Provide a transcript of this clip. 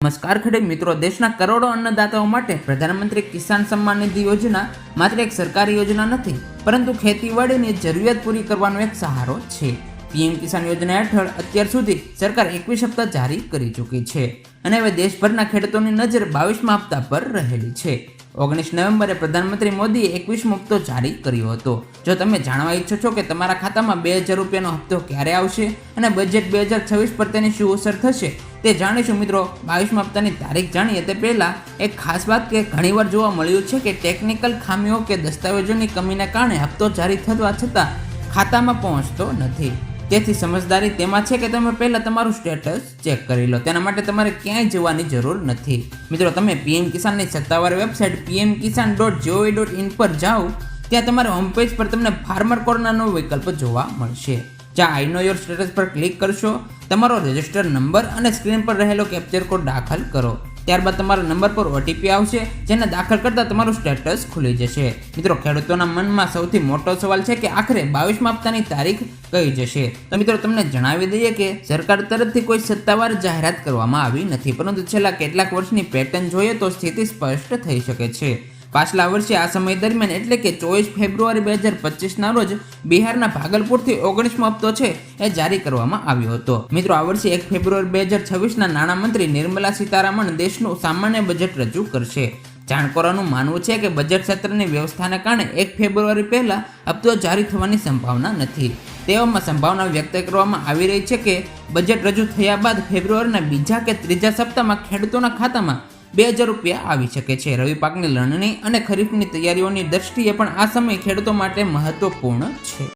નમસ્કાર ખેડૂત મિત્રો, દેશના કરોડો અન્નદાતાઓ માટે પ્રધાનમંત્રી કિસાન સન્માન નિધિ યોજના માત્ર એક સરકારી યોજના નથી, પરંતુ ખેતીવાડીની જરૂરિયાત પૂરી કરવાનો એક સહારો છે. પીએમ કિસાન યોજના હેઠળ અત્યાર સુધી સરકાર 21 હપ્તા જારી કરી ચૂકી છે અને હવે દેશભરના ખેડૂતોની નજર 22મા હપ્તા પર રહેલી છે. 19 નવેમ્બરે પ્રધાનમંત્રી મોદીએ 21મો હપ્તો જારી કર્યો હતો. જો તમે જાણવા ઈચ્છો છો કે તમારા ખાતામાં 2000 રૂપિયાનો હપ્તો ક્યારે આવશે અને બજેટ 2026 પર તેની શું અસર થશે, તે જાણીશું મિત્રો. 22મા હપ્તાની તારીખ જાણીએ તે પહેલા એક ખાસ વાત કે ઘણીવાર જોવા મળ્યું છે કે ટેકનિકલ ખામીઓ કે દસ્તાવેજોની કમીને કારણે હપ્તો જારી થવા છતાં ખાતામાં પહોંચતો નથી. તેથી સમજદારી તેમાં છે કે તમે પહેલા તમારું સ્ટેટસ ચેક કરી લો. તેના માટે તમારે ક્યાંય જવાની જરૂર નથી. મિત્રો, તમે પીએમ કિસાનની સત્તાવાર વેબસાઇટ pmkisan.gov.in પર જાઓ. ત્યાં તમારા હોમ પેજ પર તમને ફાર્મર કોર્નરનો વિકલ્પ જોવા મળશે. જ્યાં આઈ નો યોર સ્ટેટસ પર ક્લિક કરશો, તમારો રજિસ્ટર નંબર અને સ્ક્રીન પર રહેલો કેપ્ચર કોડ દાખલ કરો. ત્યારબાદ તમારા નંબર પર ઓટીપી આવશે, જેને દાખલ કરતા તમારું સ્ટેટસ ખુલી જશે. મિત્રો, ખેડૂતોના મનમાં સૌથી મોટો સવાલ છે કે આખરે 22મા હપ્તાની તારીખ કઈ જશે. તો મિત્રો, તમને જણાવી દઈએ કે સરકાર તરફથી કોઈ સત્તાવાર જાહેરાત કરવામાં આવી નથી, પરંતુ છેલ્લા કેટલાક વર્ષની પેટર્ન જોઈએ તો સ્થિતિ સ્પષ્ટ થઈ શકે છે. પાછલા વર્ષે આ સમય દરમિયાન એટલે કે 24 ફેબ્રુઆરી 2025ના રોજ બિહારના ભાગલપુરથી 19મો હપ્તો છે એ જારી કરવામાં આવ્યો હતો. મિત્રો, આ વર્ષે 1 ફેબ્રુઆરી 2026ના નાણામંત્રી નિર્મલા સીતારામન દેશનું સામાન્ય બજેટ રજૂ કરશે. જાણકારોનું માનવું છે કે બજેટ સત્રની વ્યવસ્થાને કારણે 1 ફેબ્રુઆરી પહેલા હપ્તો જારી થવાની સંભાવના નથી. તેવામાં સંભાવના વ્યક્ત કરવામાં આવી રહી છે કે બજેટ રજૂ થયા બાદ ફેબ્રુઆરીના બીજા કે ત્રીજા સપ્તાહમાં ખેડૂતોના ખાતામાં 2000 રૂપિયા આવી શકે છે. રવિ પાકની લણણી અને ખરીફની તૈયારીઓની દ્રષ્ટિએ પણ આ સમય ખેડૂતો માટે મહત્વપૂર્ણ છે.